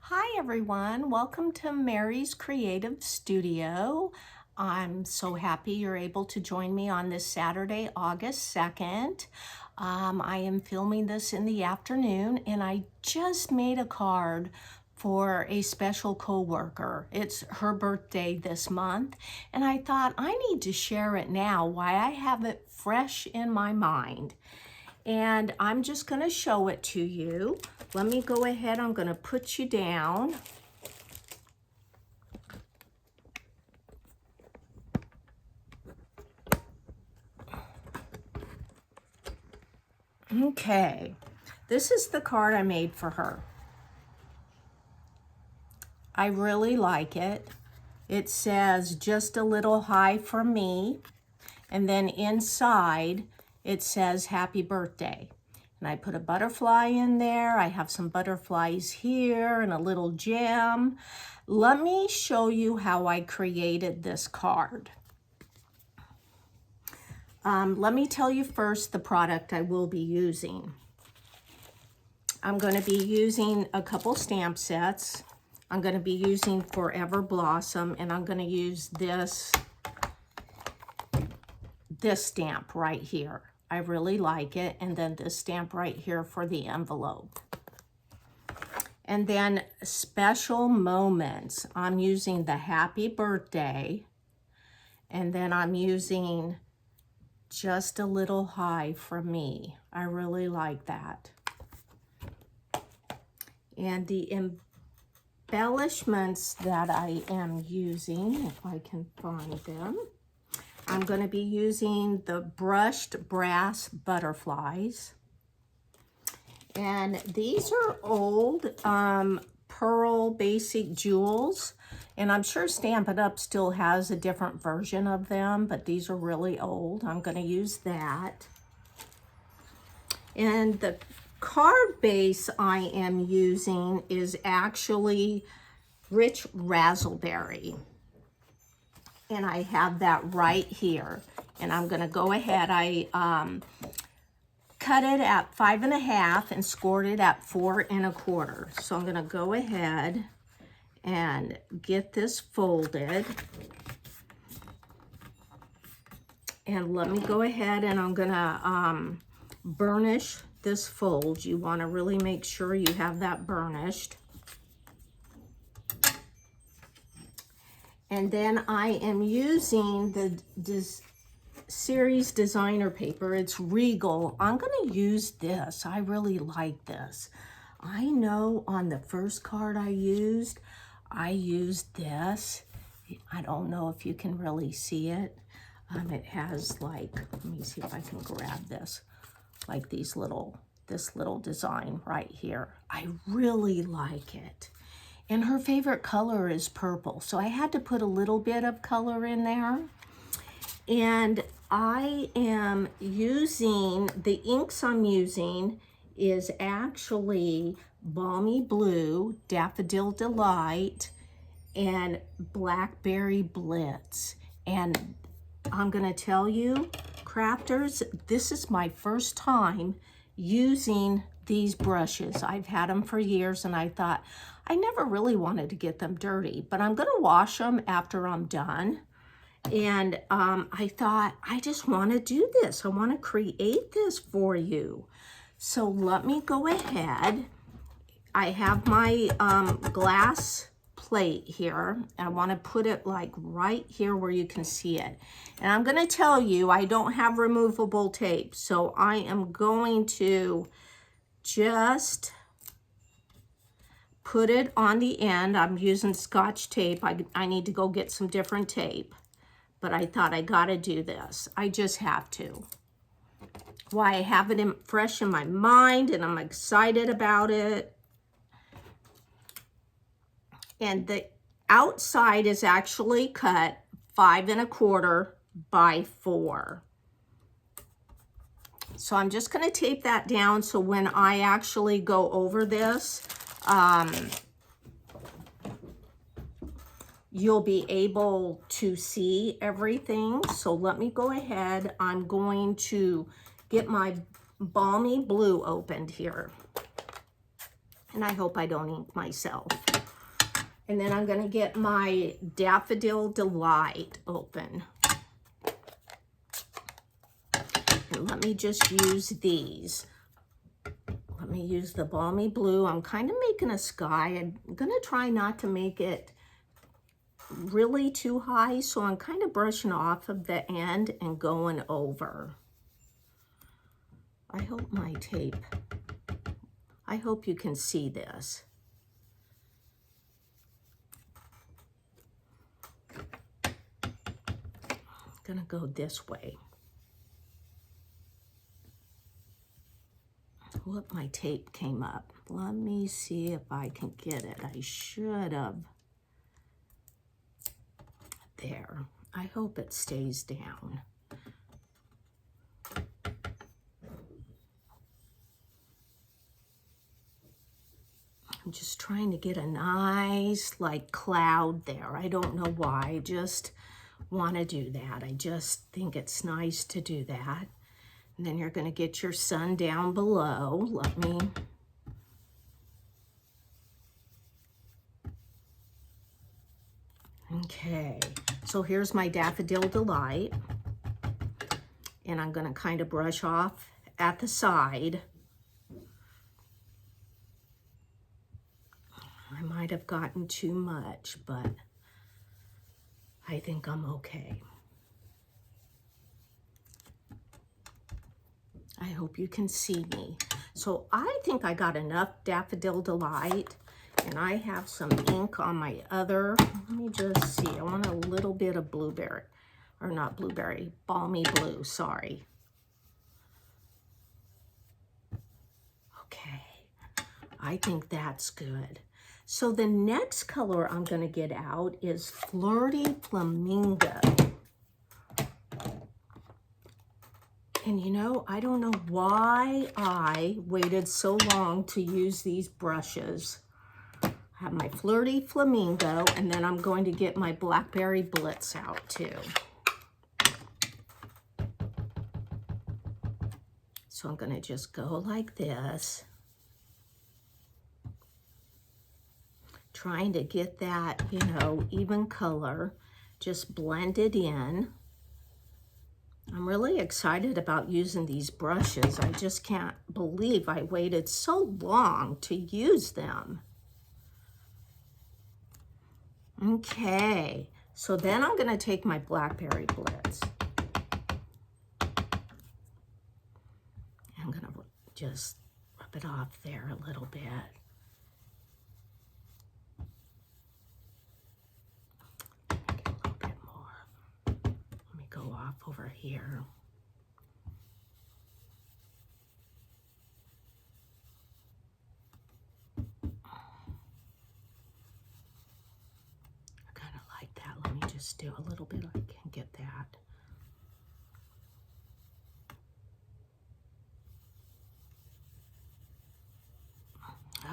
Hi everyone, welcome to Mary's Creative Studio. I'm so happy you're able to join me on this Saturday, August 2nd. I am filming this in the afternoon and I just made a card for a special coworker. It's her birthday this month and I thought I need to share it now while I have it fresh in my mind. And I'm just going to show it to you. Let me go ahead. I'm going to put you down. Okay. This is the card I made for her. I really like it. It says, "Just a little high from me." And then inside, it says, "Happy birthday." And I put a butterfly in there. I have some butterflies here and a little gem. Let me show you how I created this card. Let me tell you first the product I will be using. I'm going to be using a couple stamp sets. I'm going to be using Forever Blossom, and I'm going to use this stamp right here. I really like it. And then this stamp right here for the envelope. And then special moments. I'm using the happy birthday. And then I'm using just a little high from me. I really like that. And the embellishments that I am using, if I can find them, I'm going to be using the brushed brass butterflies. And these are old pearl basic jewels. And I'm sure Stampin' Up! Still has a different version of them, but these are really old. I'm going to use that. And the card base I am using is actually Rich Razzleberry. And I have that right here. And I'm going to go ahead. I cut it at 5 1/2 and scored it at 4 1/4. So I'm going to go ahead and get this folded. And let me go ahead and I'm going to burnish this fold. You want to really make sure you have that burnished. And then I am using this series designer paper. It's Regal. I'm going to use this. I really like this. I know on the first card I used this. I don't know if you can really see it. It has like, let me see if I can grab this, like this little design right here. I really like it. And her favorite color is purple. So I had to put a little bit of color in there. And I am using, the inks I'm using is actually Balmy Blue, Daffodil Delight, and Blackberry Blitz. And I'm gonna tell you, crafters, this is my first time using these brushes. I've had them for years and I thought, I never really wanted to get them dirty, but I'm gonna wash them after I'm done. And I thought, I just wanna do this. I wanna create this for you. So let me go ahead. I have my glass plate here. I wanna put it like right here where you can see it. And I'm gonna tell you, I don't have removable tape. So I am going to just put it on the end. I'm using Scotch tape. I need to go get some different tape, but I thought I gotta do this. I just have to. Why, I have it fresh in my mind and I'm excited about it. And the outside is actually cut 5 1/4 by 4. So I'm just gonna tape that down so when I actually go over this, you'll be able to see everything. So let me go ahead. I'm going to get my Balmy Blue opened here. And I hope I don't ink myself. And then I'm going to get my Daffodil Delight open. And let me just use these. Let me use the Balmy Blue. I'm kind of making a sky. I'm going to try not to make it really too high, so I'm kind of brushing off of the end and going over. I hope my tape, I hope you can see this. I'm gonna go this way. Whoop, my tape came up. Let me see if I can get it. I should have. There. I hope it stays down. I'm just trying to get a nice like cloud there. I don't know why. I just want to do that. I just think it's nice to do that. And then you're going to get your sun down below. Let me... Okay, so here's my Daffodil Delight. And I'm going to kind of brush off at the side. I might have gotten too much, but I think I'm okay. I hope you can see me. So I think I got enough Daffodil Delight, and I have some ink on my other. Let me just see. I want a little bit of blueberry, or not blueberry, Balmy Blue, sorry. Okay, I think that's good. So the next color I'm going to get out is Flirty Flamingo. And you know, I don't know why I waited so long to use these brushes. I have my Flirty Flamingo, and then I'm going to get my Blackberry Blitz out too. So I'm going to just go like this. Trying to get that, you know, even color, just blend it in. I'm really excited about using these brushes. I just can't believe I waited so long to use them. Okay, so then I'm going to take my Blackberry Blitz. I'm going to just rub it off there a little bit. Over here. I kind of like that. Let me just do a little bit. I can get that.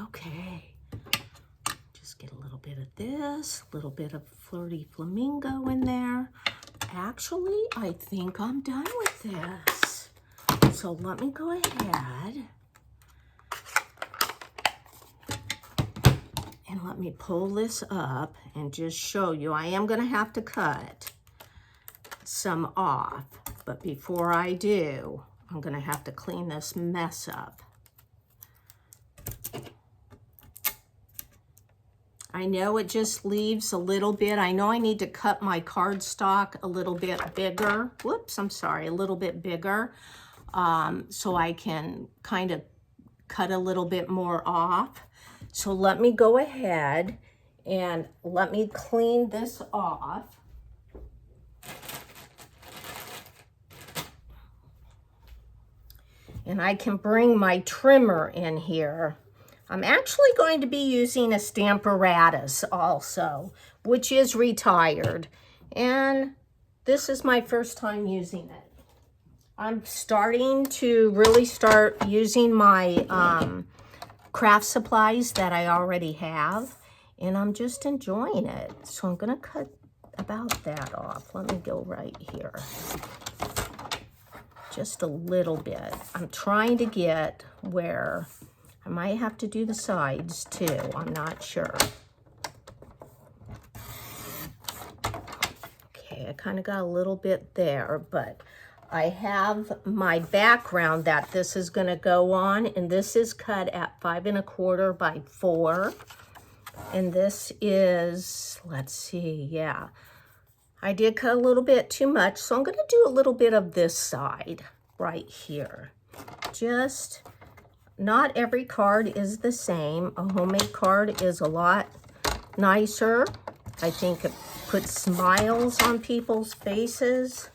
Okay. Just get a little bit of this, a little bit of Flirty Flamingo in there. Actually, I think I'm done with this. So let me go ahead and let me pull this up and just show you. I am going to have to cut some off, but before I do, I'm going to have to clean this mess up. I know it just leaves a little bit. I know I need to cut my cardstock a little bit bigger. Whoops, I'm sorry, a little bit bigger. So I can kind of cut a little bit more off. So let me go ahead and let me clean this off. And I can bring my trimmer in here. I'm actually going to be using a Stamparatus also, which is retired. And this is my first time using it. I'm starting to really start using my craft supplies that I already have. And I'm just enjoying it. So I'm going to cut about that off. Let me go right here. Just a little bit. I'm trying to get where I might have to do the sides too, I'm not sure. Okay, I kind of got a little bit there, but I have my background that this is going to go on, and this is cut at 5 1/4 by 4. And this is, let's see, yeah. I did cut a little bit too much, so I'm going to do a little bit of this side right here. Just, not every card is the same. A homemade card is a lot nicer. I think it puts smiles on people's faces.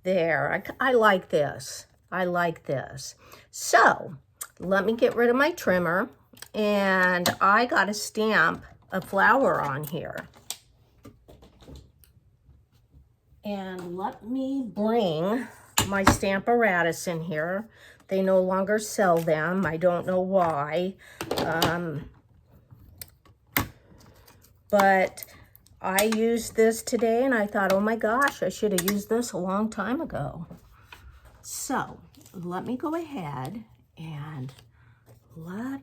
There, I like this. I like this. So, let me get rid of my trimmer, and I got to stamp a flower on here. And let me bring my Stamparatus in here. They no longer sell them. I don't know why. But I used this today, and I thought, oh my gosh, I should have used this a long time ago. So let me go ahead and I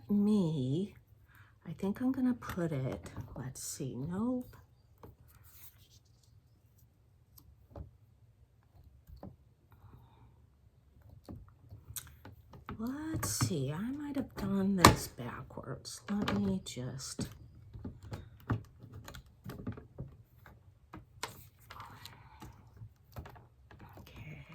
think I'm going to put it, let's see, nope. Let's see, I might have done this backwards. Let me just... Okay.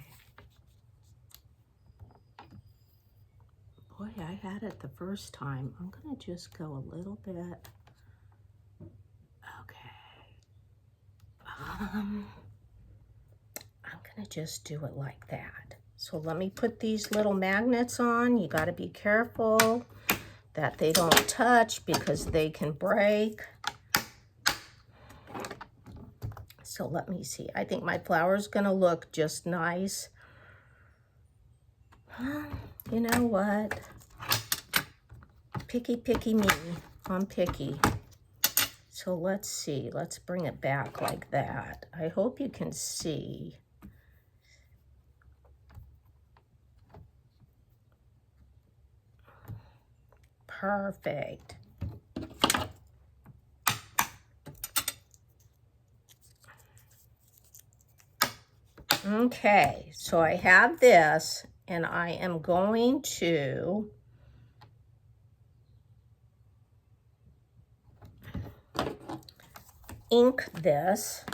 Boy, I had it the first time. I'm going to just go a little bit. Okay. I'm going to just do it like that. So let me put these little magnets on. You got to be careful that they don't touch because they can break. So let me see. I think my flower's going to look just nice. You know what? Picky, picky me. I'm picky. So let's see. Let's bring it back like that. I hope you can see. Perfect. Okay, so I have this, and I am going to ink this.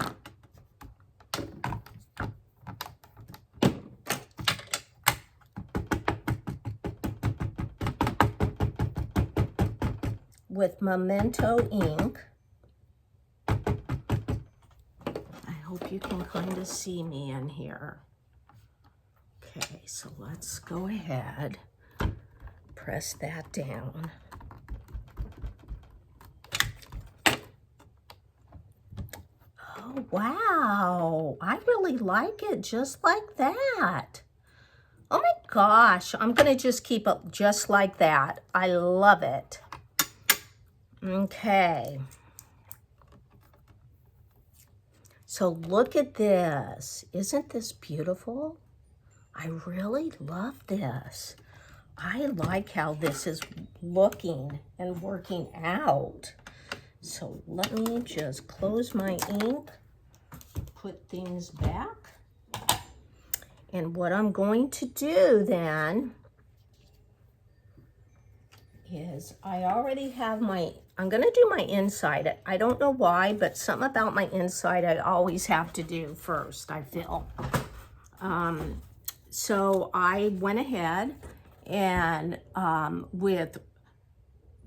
With Memento ink. I hope you can kind of see me in here. Okay, so let's go ahead, press that down. Oh, wow, I really like it just like that. Oh my gosh, I'm gonna just keep it just like that. I love it. Okay. So look at this. Isn't this beautiful? I really love this. I like how this is looking and working out. So let me just close my ink, put things back. And what I'm going to do then is I already have I'm gonna do my inside. I don't know why, but something about my inside I always have to do first, I feel. So I went ahead and with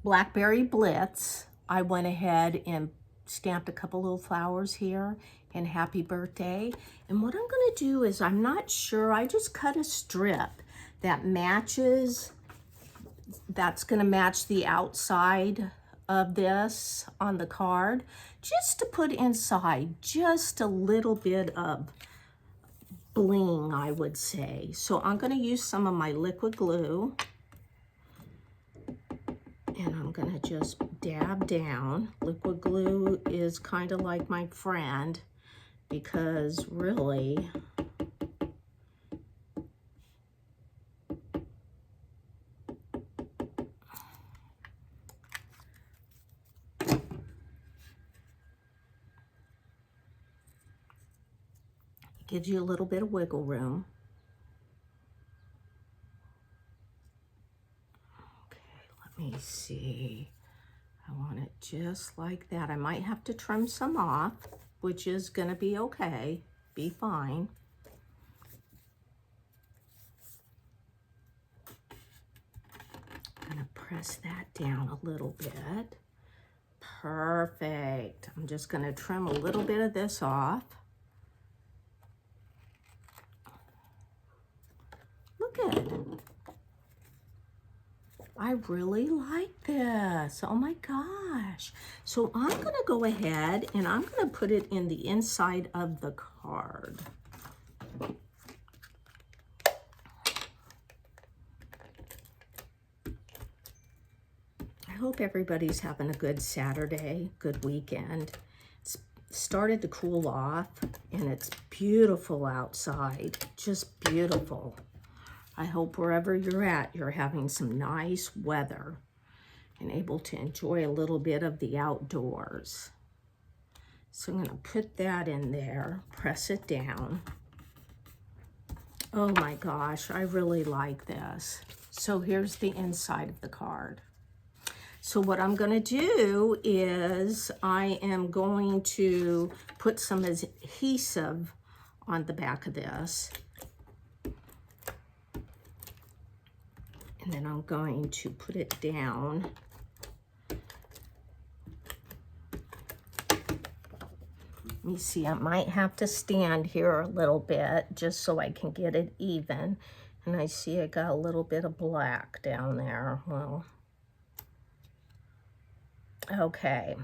Blackberry Blitz, I went ahead and stamped a couple little flowers here and happy birthday. And what I'm gonna do is, I'm not sure, I just cut a strip that matches, that's gonna match the outside of this on the card, just to put inside just a little bit of bling, I would say. So I'm gonna use some of my liquid glue, and I'm gonna just dab down. Liquid glue is kind of like my friend, because really, Gives you a little bit of wiggle room. Okay, let me see. I want it just like that. I might have to trim some off, which is gonna be okay, be fine. I'm gonna press that down a little bit. Perfect. I'm just gonna trim a little bit of this off. Look at it. I really like this. Oh my gosh. So I'm gonna go ahead and I'm gonna put it in the inside of the card. I hope everybody's having a good Saturday, good weekend. It's started to cool off and it's beautiful outside, just beautiful. I hope wherever you're at, you're having some nice weather and able to enjoy a little bit of the outdoors. So I'm gonna put that in there, press it down. Oh my gosh, I really like this. So here's the inside of the card. So what I'm gonna do is I am going to put some adhesive on the back of this. And then I'm going to put it down. Let me see, I might have to stand here a little bit just so I can get it even. And I see I got a little bit of black down there. Well, okay.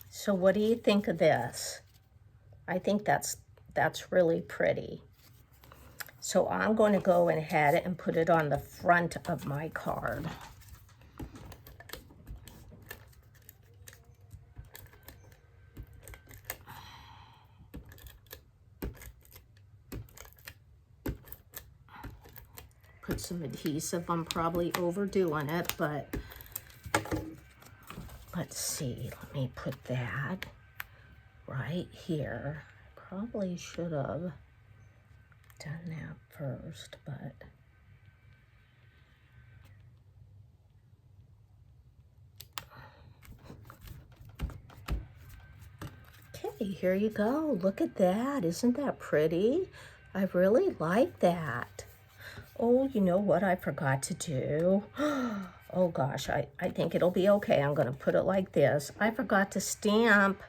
So what do you think of this? I think that's really pretty. So I'm going to go ahead and put it on the front of my card. Put some adhesive. I'm probably overdoing it, but let's see. Let me put that right here. I probably should have done that first, but okay, here you go. Look at that. Isn't that pretty? I really like that. Oh, you know what I forgot to do? Oh gosh, I think it'll be okay. I'm gonna put it like this. I forgot to stamp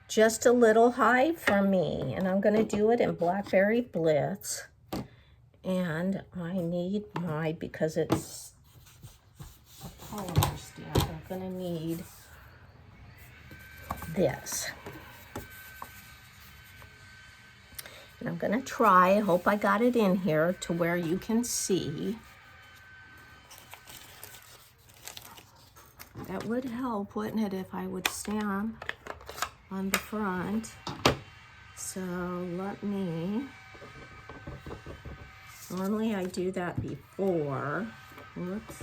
just a little high for me, and I'm gonna do it in Blackberry Blitz. And I need because it's a polymer stamp, I'm gonna need this. And I'm gonna try, I hope I got it in here to where you can see. That would help, wouldn't it, if I would stamp on the front. So let me, normally I do that before. Whoops.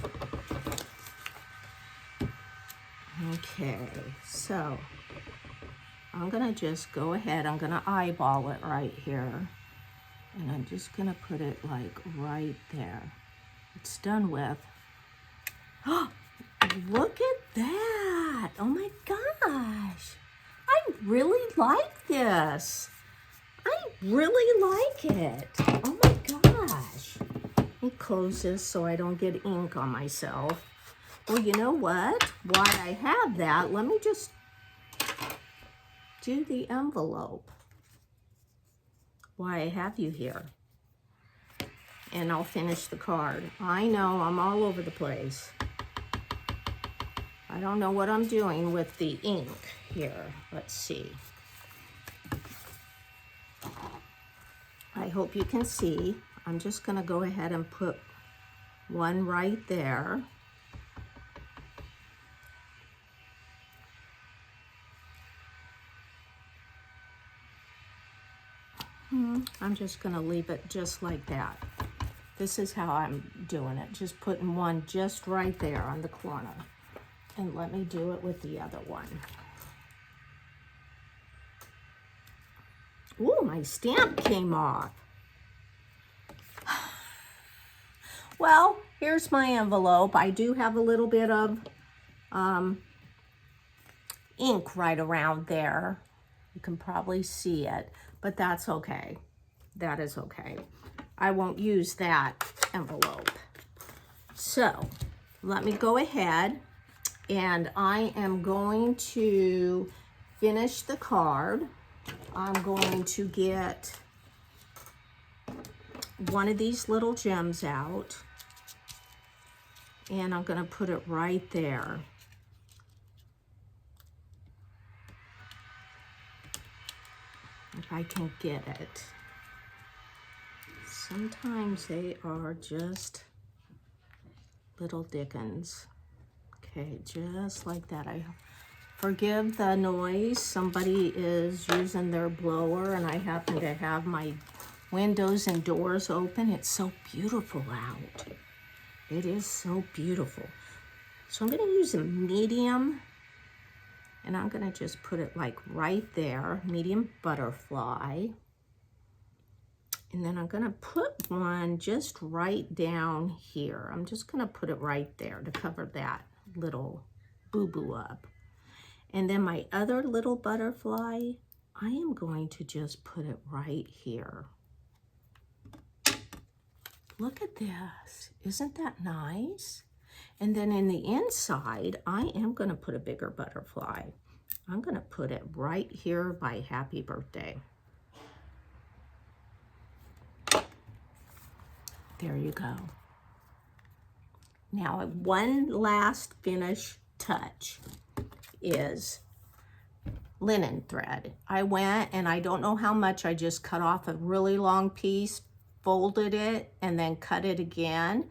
Okay, so I'm gonna just go ahead, I'm gonna eyeball it right here. And I'm just gonna put it like right there. It's done with. Oh, look at that. Oh my gosh. I really like this. I really like it. Oh my gosh. Let me close this so I don't get ink on myself. Well, you know what? While I have that, let me just do the envelope while I have you here. And I'll finish the card. I know I'm all over the place. I don't know what I'm doing with the ink here. Let's see. I hope you can see. I'm just gonna go ahead and put one right there. I'm just gonna leave it just like that. This is how I'm doing it. Just putting one just right there on the corner. And let me do it with the other one. my stamp came off. Well, here's my envelope. I do have a little bit of ink right around there. You can probably see it, but that's okay. That is okay. I won't use that envelope. So let me go ahead and I am going to finish the card. I'm going to get one of these little gems out and I'm going to put it right there. If I can get it. Sometimes they are just little dickens. Okay, just like that. I forgive the noise. Somebody is using their blower and I happen to have my windows and doors open. It's so beautiful out. It is so beautiful. So I'm going to use a medium and I'm going to just put it like right there, medium butterfly. And then I'm going to put one just right down here. I'm just going to put it right there to cover that little boo-boo up. And then my other little butterfly, I am going to just put it right here. Look at this. Isn't that nice? And then in the inside, I am going to put a bigger butterfly. I'm going to put it right here by happy birthday. There you go. Now, one last finish touch is linen thread. I went and I don't know how much, I just cut off a really long piece, folded it, and then cut it again.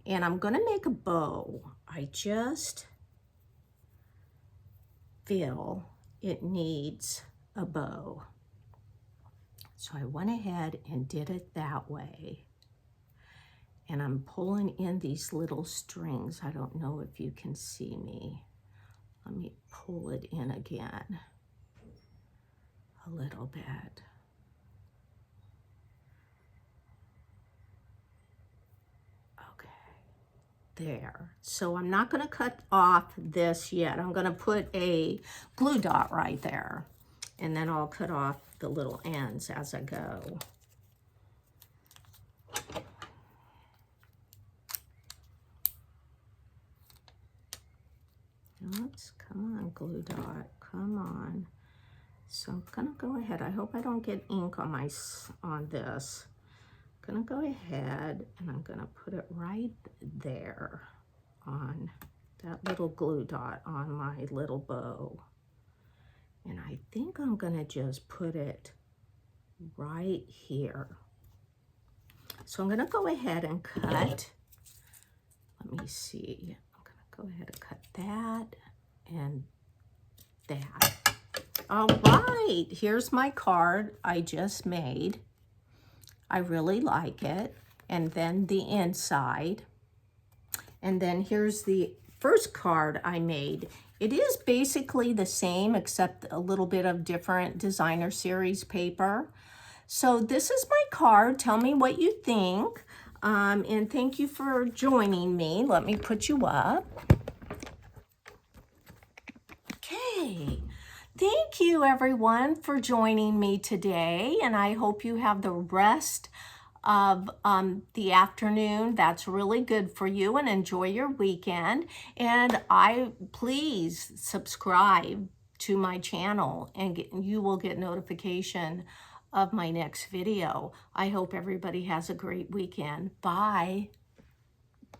And I'm gonna make a bow. I just feel it needs a bow. So I went ahead and did it that way. And I'm pulling in these little strings. I don't know if you can see me. Let me pull it in again a little bit. Okay, there. So I'm not gonna cut off this yet. I'm gonna put a glue dot right there and then I'll cut off the little ends as I go. Oops, come on, glue dot, come on. So I'm gonna go ahead. I hope I don't get ink on this. I'm gonna go ahead and I'm gonna put it right there on that little glue dot on my little bow. And I think I'm gonna just put it right here. So I'm gonna go ahead and cut. Let me see. Go ahead and cut that and that. All right, here's my card I just made. I really like it. And then the inside. And then here's the first card I made. It is basically the same except a little bit of different designer series paper. So this is my card. Tell me what you think. And thank you for joining me. Let me put you up. Okay. Thank you, everyone, for joining me today. And I hope you have the rest of the afternoon that's really good for you and enjoy your weekend. And please subscribe to my channel and you will get notification of my next video. I hope everybody has a great weekend. Bye.